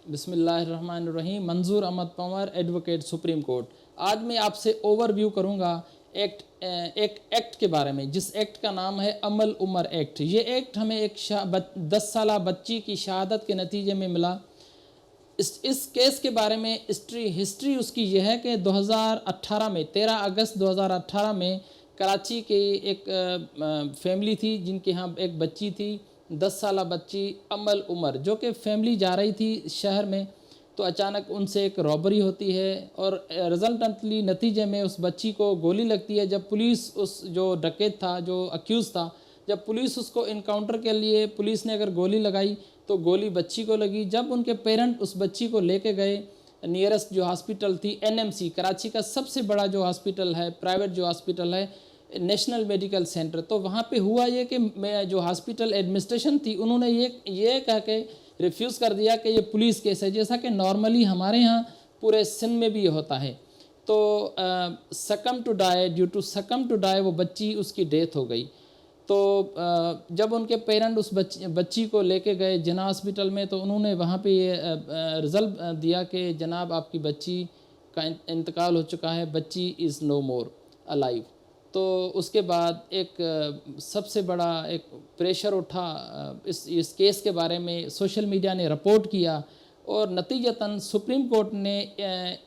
बिस्मिल्लाहिर्रहमानिर्रहीम। Manzoor Ahmed Panwar, advocate, supreme court. आज मैं आपसे ओवरव्यू करूंगा एक एक्ट के बारे में, जिस एक्ट का नाम है अमल उमर एक्ट। ये एक्ट हमें एक 10 साला बच्ची की शहादत के नतीजे में मिला। इस केस के बारे में हिस्ट्री उसकी यह है कि 2018 में 13 अगस्त 2018 में कराची के एक फैमिली थी जिनके यहाँ एक बच्ची थी, 10 साला बच्ची अमल उमर, जो कि फैमिली जा रही थी शहर में, तो अचानक उनसे एक रॉबरी होती है और रिजल्टेंटली नतीजे में उस बच्ची को गोली लगती है। जब पुलिस उस जो डकैत था, जो अक्यूज़ था, जब पुलिस उसको इनकाउंटर के लिए पुलिस ने अगर गोली लगाई तो गोली बच्ची को लगी। जब उनके पेरेंट उस बच्ची को लेके गए नियरेस्ट जो हॉस्पिटल थी एनएमसी, कराची का सबसे बड़ा जो हॉस्पिटल है, प्राइवेट जो हॉस्पिटल है, नेशनल मेडिकल सेंटर, तो वहाँ पे हुआ ये कि जो हॉस्पिटल एडमिनिस्ट्रेशन थी उन्होंने ये कह के रिफ्यूज़ कर दिया कि ये पुलिस केस है, जैसा कि नॉर्मली हमारे यहाँ पूरे सिंध में भी ये होता है। तो due to succumb to die वो बच्ची, उसकी डेथ हो गई। तो जब उनके पेरेंट उस बच्ची को लेके गए जिना हॉस्पिटल में, तो उन्होंने वहाँ पे ये रिजल्ट दिया कि जनाब आपकी बच्ची का इंतकाल हो चुका है, बच्ची इज़ नो मोर अलाइव। तो उसके बाद एक सबसे बड़ा एक प्रेशर उठा इस केस के बारे में, सोशल मीडिया ने रिपोर्ट किया और नतीजतन सुप्रीम कोर्ट ने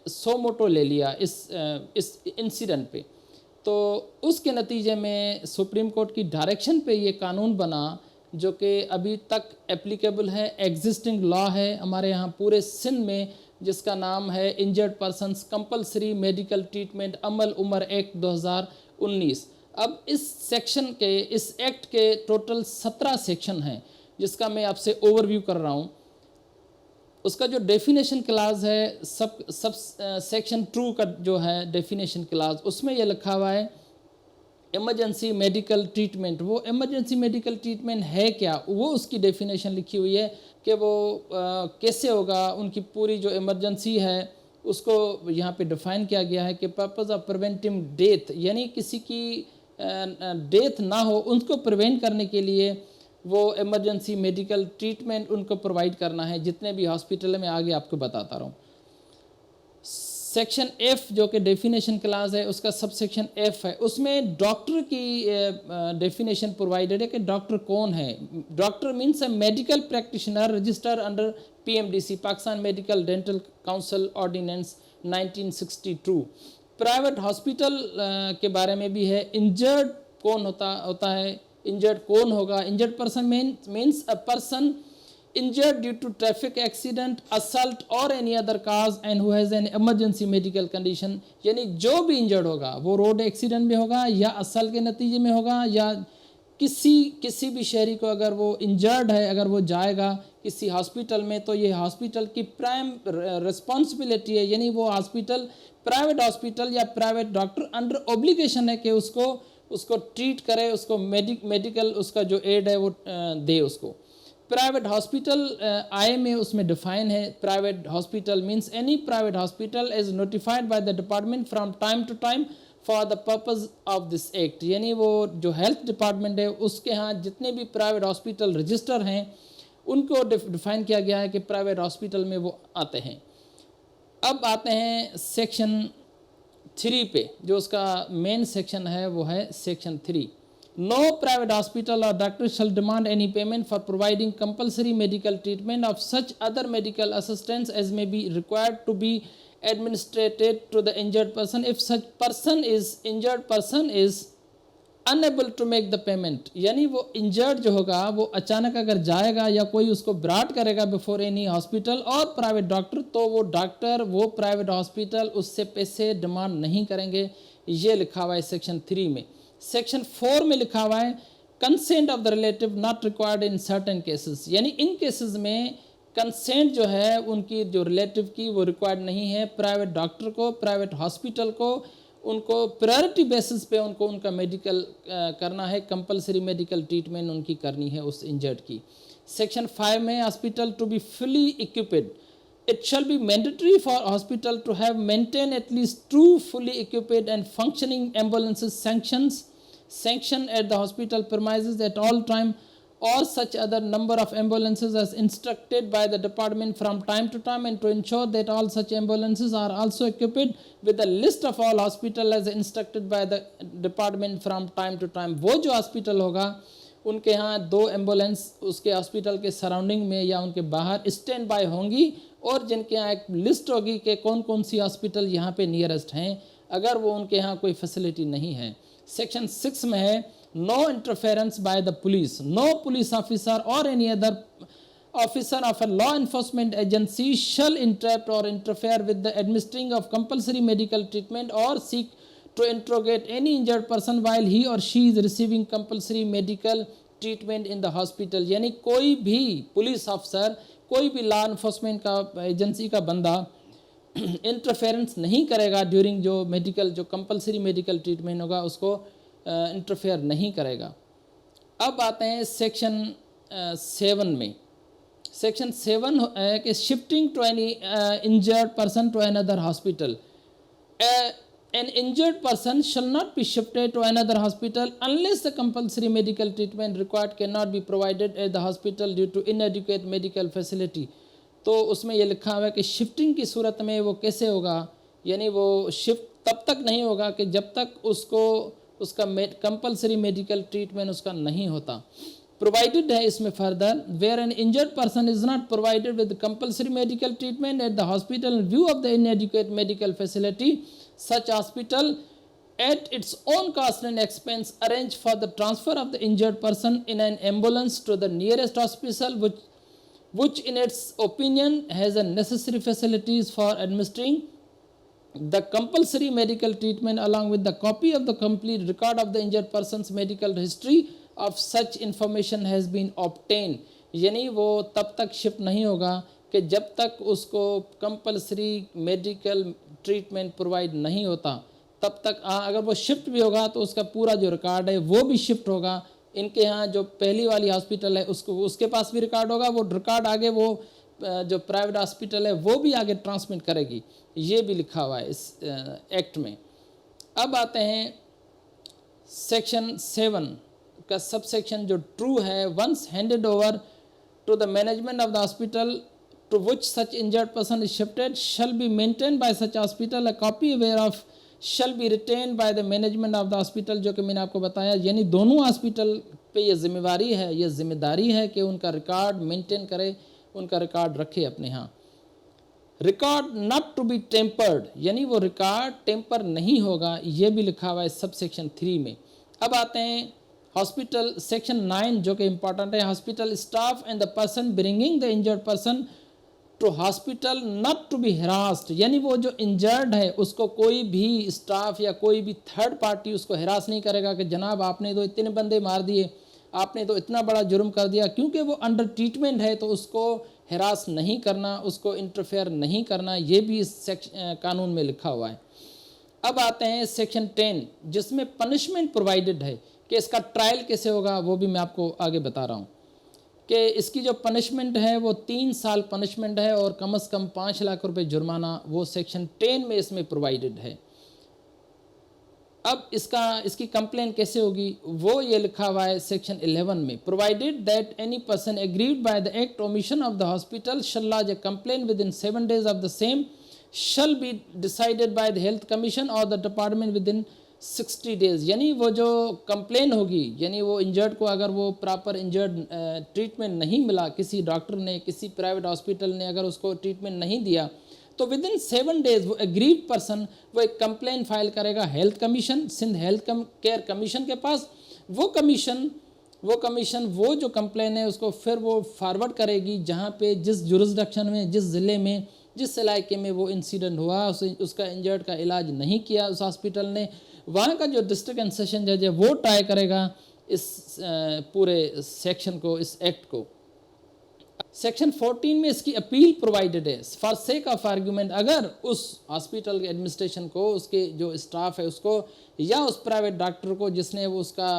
सो मोटो ले लिया इस इंसिडेंट पे। तो उसके नतीजे में सुप्रीम कोर्ट की डायरेक्शन पे ये कानून बना, जो कि अभी तक एप्लीकेबल है, एग्जिस्टिंग लॉ है हमारे यहाँ पूरे सिंध में, जिसका नाम है injured persons compulsory medical treatment Amal Umar act 2019। अब इस एक्ट के टोटल 17 सेक्शन हैं, जिसका मैं आपसे ओवरव्यू कर रहा हूँ। उसका जो डेफिनेशन क्लास है, सब सेक्शन 2 का जो है डेफिनेशन क्लास, उसमें यह लिखा हुआ है इमरजेंसी मेडिकल ट्रीटमेंट। वो इमरजेंसी मेडिकल ट्रीटमेंट है क्या, वो उसकी डेफिनेशन लिखी हुई है कि वो कैसे होगा। उनकी पूरी जो इमरजेंसी है उसको यहाँ पे डिफाइन किया गया है कि पर्पस ऑफ प्रिवेंटिव डेथ, यानी किसी की डेथ ना हो, उनको प्रिवेंट करने के लिए वो इमरजेंसी मेडिकल ट्रीटमेंट उनको प्रोवाइड करना है, जितने भी हॉस्पिटल में आगे आपको बताता रहूँ। सेक्शन एफ जो कि डेफिनेशन क्लास है, उसका सब सेक्शन एफ है, उसमें डॉक्टर की डेफिनेशन प्रोवाइडेड है कि डॉक्टर कौन है। Doctor means a medical practitioner registered under PMDC, Pakistan medical dental council ordinance 1962। Private hospital के बारे में भी है। इंजर्ड कौन होता है, इंजर्ड कौन होगा। Injured person means a person injured due to traffic accident, assault or any other cause and who has an emergency medical condition, यानी जो भी इंजर्ड होगा वो रोड एक्सीडेंट में होगा या असल्ट के नतीजे में होगा, या किसी भी शहरी को अगर वो इंजर्ड है, अगर वो जाएगा किसी हॉस्पिटल में, तो ये हॉस्पिटल की प्राइम रिस्पॉन्सिबिलिटी है, यानी वो हॉस्पिटल प्राइवेट हॉस्पिटल या प्राइवेट डॉक्टर अंडर ऑब्लिगेशन है कि उसको ट्रीट करे, उसको मेडिकल उसका जो एड है वो दे उसको। प्राइवेट हॉस्पिटल आय में उसमें डिफाइन है, private hospital means any private hospital is notified by the department from time to time for the purpose of this act, यानी वो जो हेल्थ डिपार्टमेंट है उसके यहाँ जितने भी प्राइवेट हॉस्पिटल रजिस्टर हैं उनको डिफाइन किया गया है कि प्राइवेट हॉस्पिटल में वो आते हैं। अब आते हैं सेक्शन 3 पे, जो उसका मेन सेक्शन है वो है section 3। No private hospital or doctor shall demand any payment for providing compulsory medical treatment of such other medical assistance as may be required to be administered to the injured person if such injured person is unable to make the payment, यानी वो injured जो होगा वो अचानक अगर जाएगा या कोई उसको ब्राड करेगा बिफोर एनी हॉस्पिटल और प्राइवेट डॉक्टर, तो वो डॉक्टर वो प्राइवेट हॉस्पिटल उससे पैसे डिमांड नहीं करेंगे। ये लिखा हुआ है सेक्शन 3 में। सेक्शन 4 में लिखा हुआ है consent of the relative not required in certain cases, यानी इन केसेस में कंसेंट जो है उनकी जो रिलेटिव की वो रिक्वायर्ड नहीं है। प्राइवेट डॉक्टर को, प्राइवेट हॉस्पिटल को, उनको प्रायोरिटी बेसिस पे उनका मेडिकल करना है, कंपलसरी मेडिकल ट्रीटमेंट उनकी करनी है उस इंजर्ड की। सेक्शन 5 में hospital to be fully equipped, it shall be mandatory for hospital to have maintained at least 2 fully equipped and functioning ambulances sanctioned at the hospital premises at all time or such other number of ambulances as instructed by the department from time to time, and to ensure that all such ambulances are also equipped with a list of all hospital as instructed by the department from time to time. वो जो hospital होगा उनके यहाँ 2 ambulance उसके hospital के surrounding में या उनके बाहर स्टैंड बाय होंगी, और जिनके यहाँ एक लिस्ट होगी कि कौन कौन सी हॉस्पिटल यहाँ पे नियरेस्ट हैं अगर वो उनके यहाँ कोई फैसिलिटी नहीं है। सेक्शन 6 में है no interference by the police. No police officer or any other officer of a law enforcement agency shall interrupt or interfere with the administering of compulsory medical treatment or seek to interrogate any injured person while he or she is receiving compulsory medical treatment in the hospital. यानी कोई भी police अफसर, कोई भी law enforcement का agency का बंदा interference नहीं करेगा ड्यूरिंग जो मेडिकल, जो कंपलसरी मेडिकल ट्रीटमेंट होगा उसको इंटरफेयर नहीं करेगा। अब आते हैं सेक्शन 7 में। सेक्शन 7 है कि shifting to any injured person to another hospital. An injured person shall not be shifted to another hospital unless the compulsory medical treatment required cannot be provided at the hospital due to inadequate medical facility। तो उसमें ये लिखा हुआ है कि shifting की सूरत में वो कैसे होगा, यानी वो शिफ्ट तब तक नहीं होगा कि जब तक उसको उसका कंपलसरी मेडिकल ट्रीटमेंट उसका नहीं होता। प्रोवाइडेड है इसमें further, where an injured person is not provided with compulsory medical treatment at the hospital in view of the inadequate medical facility, such hospital at its own cost and expense arrange for the transfer of the injured person in an ambulance to the nearest hospital which in its opinion has the necessary facilities for administering the compulsory medical treatment along with the copy of the complete record of the injured person's medical history of such information has been obtained। यानी वो तब तक shift नहीं होगा कि जब तक उसको कंपलसरी मेडिकल ट्रीटमेंट प्रोवाइड नहीं होता, तब तक अगर वो शिफ्ट भी होगा तो उसका पूरा जो रिकॉर्ड है वो भी शिफ्ट होगा। इनके यहाँ जो पहली वाली हॉस्पिटल है उसको उसके पास भी रिकॉर्ड होगा, वो रिकॉर्ड आगे वो जो प्राइवेट हॉस्पिटल है वो भी आगे ट्रांसमिट करेगी। ये भी लिखा हुआ है इस एक्ट में। अब आते हैं सेक्शन 7 का सब सेक्शन जो ट्रू है, once handed over to the management of the hospital to which such injured person is shifted shall be maintained by such hospital, a copy whereof shall be retained by the management of the hospital। जो कि मैंने आपको बताया, यानी दोनों hospital पे ये जिम्मेवारी है, ये जिम्मेदारी है कि उनका रिकॉर्ड मेंटेन करे, उनका रिकॉर्ड रखे अपने यहाँ। Record not to be tampered, यानी वो रिकॉर्ड टेम्पर नहीं होगा, ये भी लिखा हुआ है सब सेक्शन 3 में। अब आते हैं हॉस्पिटल सेक्शन 9 जो कि इंपॉर्टेंट है। Hospital staff and the person bringing the injured person to hospital not to be harassed, यानी वो जो इंजर्ड है उसको कोई भी स्टाफ या कोई भी थर्ड पार्टी उसको हरास नहीं करेगा कि जनाब आपने तो इतने बंदे मार दिए, आपने तो इतना बड़ा जुर्म कर दिया। क्योंकि वो अंडर ट्रीटमेंट है तो उसको हरास नहीं करना, उसको इंटरफेयर नहीं करना, ये भी इस कानून में लिखा हुआ है। अब आते हैं सेक्शन 10 जिसमें पनिशमेंट प्रोवाइडेड है कि इसका ट्रायल कैसे होगा, वो भी मैं आपको आगे बता रहा हूँ कि इसकी जो पनिशमेंट है वो 3 साल पनिशमेंट है और कम से कम 5 लाख रुपए जुर्माना, वो सेक्शन 10 में इसमें प्रोवाइडेड है। अब इसकी कंप्लेन कैसे होगी वो ये लिखा हुआ है सेक्शन 11 में। Provided that any person aggrieved by the act omission of the hospital shall lodge a complaint within 7 days of the same shall be decided by the health commission और the department within 60 days। यानी वो जो complain होगी, यानी वो injured को अगर वो प्रॉपर इंजर्ड ट्रीटमेंट नहीं मिला, किसी डॉक्टर ने, किसी प्राइवेट हॉस्पिटल ने अगर उसको ट्रीटमेंट नहीं दिया, तो विद इन 7 days वो एग्रीड पर्सन वो एक कंप्लेन फाइल करेगा health commission, Sindh health care commission के पास। वो कमीशन वो जो कंप्लेन है उसको फिर वो फॉरवर्ड करेगी जहाँ पे जिस जुरिस्डिक्शन में, जिस ज़िले में, जिस इलाके में वो इंसिडेंट हुआ, उसका इंजर्ड का इलाज नहीं किया उस हॉस्पिटल ने, वहाँ का जो डिस्ट्रिक्ट एंड सेशन जज है वो ट्राई करेगा इस पूरे सेक्शन को, इस एक्ट को। सेक्शन 14 में इसकी अपील प्रोवाइडेड है फॉर सेक ऑफ आर्ग्यूमेंट। अगर उस हॉस्पिटल के एडमिनिस्ट्रेशन को, उसके जो स्टाफ है उसको, या उस प्राइवेट डॉक्टर को जिसने वो उसका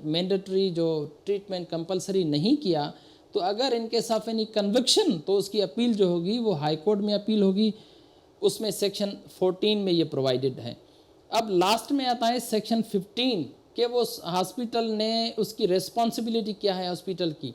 मैंडेटरी जो ट्रीटमेंट कंपलसरी नहीं किया, तो अगर इनके साथ एनी कन्विक्शन, तो उसकी अपील जो होगी वो हाई कोर्ट में अपील होगी। उसमें सेक्शन 14 में ये प्रोवाइडेड है। अब लास्ट में आता है सेक्शन 15 कि वो हॉस्पिटल ने उसकी रिस्पॉन्सिबिलिटी क्या है हॉस्पिटल की।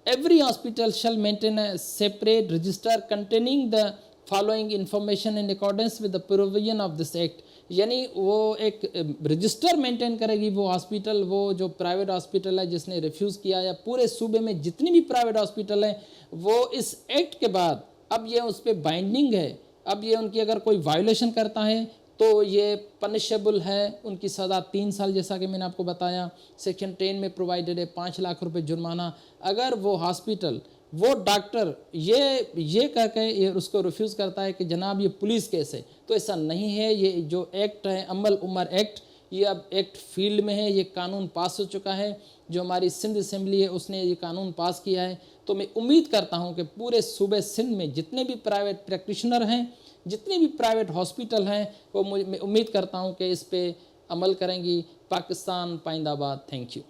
Every hospital shall maintain a separate register containing the following information in accordance with the provision of this act. यानी वो एक रजिस्टर मेंटेन करेगी वो हॉस्पिटल, वो जो प्राइवेट हॉस्पिटल है जिसने रिफ्यूज़ किया, या पूरे सूबे में जितनी भी प्राइवेट हॉस्पिटल हैं, वो इस एक्ट के बाद अब ये उस पर बाइंडिंग है। अब ये उनकी अगर कोई वायोलेशन करता है तो ये पनिशेबल है, उनकी सज़ा 3 साल, जैसा कि मैंने आपको बताया। सेक्शन 10 में प्रोवाइडेड है 5 लाख रुपए जुर्माना। अगर वो हॉस्पिटल, वो डॉक्टर ये कह के ये उसको रिफ्यूज़ करता है कि जनाब ये पुलिस केस है, तो ऐसा नहीं है। ये जो एक्ट है अमल उमर एक्ट, ये अब एक्ट फील्ड में है, ये कानून पास हो चुका है। जो हमारी सिंध असेंबली है उसने ये कानून पास किया है। तो मैं उम्मीद करता हूँ कि पूरे सूबे सिंध में जितने भी प्राइवेट प्रैक्टिशनर हैं, जितने भी प्राइवेट हॉस्पिटल हैं, वो मैं उम्मीद करता हूँ कि इस पे अमल करेंगी। पाकिस्तान पाइंदाबाद। Thank you.